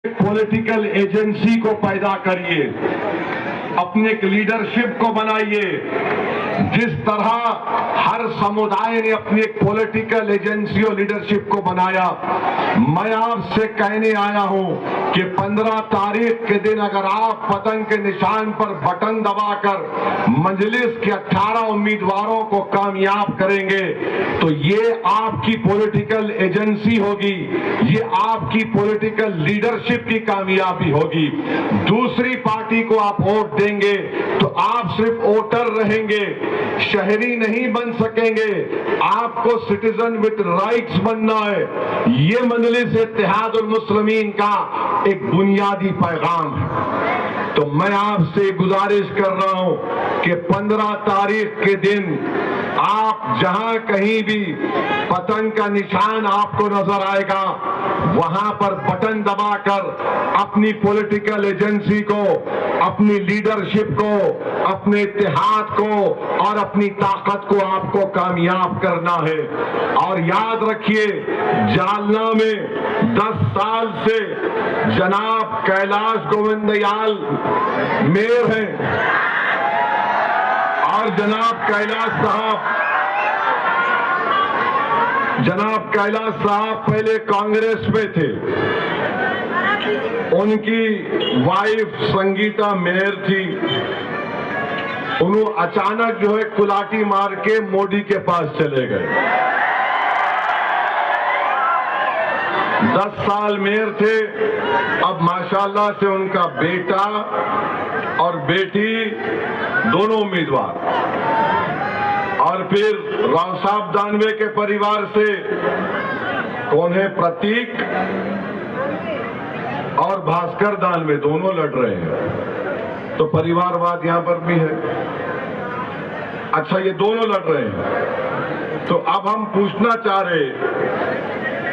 Political agency को पैदा करिए, अपने एक लीडरशिप को बनाइए। जिस तरह हर समुदाय ने अपनी एक पॉलिटिकल एजेंसी और लीडरशिप को बनाया, मैं आपसे कहने आया हूं कि 15 तारीख के दिन अगर आप पतंग के निशान पर बटन दबाकर मजलिस के 18 उम्मीदवारों को कामयाब करेंगे तो ये आपकी पॉलिटिकल एजेंसी होगी, ये आपकी पॉलिटिकल लीडरशिप की कामयाबी होगी। दूसरी पार्टी को आप वोट देंगे तो आप सिर्फ वोटर रहेंगे, शहरी नहीं बन सकेंगे। आपको सिटीजन विद राइट्स बनना है। ये मजलिस इत्तेहादुल मुस्लिमीन का एक बुनियादी पैगाम है। तो मैं आपसे गुजारिश कर रहा हूं कि 15 तारीख के दिन आप जहां कहीं भी पतंग का निशान आपको नजर आएगा, वहां पर बटन दबाकर अपनी पॉलिटिकल एजेंसी को, अपनी लीडरशिप को, अपने इत्तेहाद को और अपनी ताकत को आपको कामयाब करना है। और याद रखिए, जालना में 10 साल से जनाब कैलाश गोविंदयाल मेयर हैं और जनाब कैलाश साहब पहले कांग्रेस में थे। उनकी वाइफ संगीता मेयर थी। उन्होंने अचानक जो है कुलाटी मार के मोदी के पास चले गए। 10 साल मेयर थे। अब माशाल्लाह से उनका बेटा और बेटी दोनों उम्मीदवार, और फिर राव साहब दानवे के परिवार से कौन है, प्रतीक और भास्कर दानवे दोनों लड़ रहे हैं। तो परिवारवाद यहां पर भी है। अच्छा, ये दोनों लड़ रहे हैं। तो अब हम पूछना चाह रहे,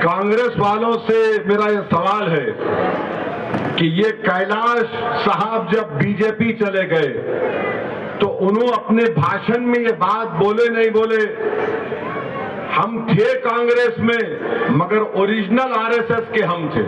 कांग्रेस वालों से मेरा यह सवाल है कि ये कैलाश साहब जब बीजेपी चले गए तो उन्होंने अपने भाषण में ये बात बोले नहीं बोले, हम थे कांग्रेस में मगर ओरिजिनल आरएसएस के हम थे।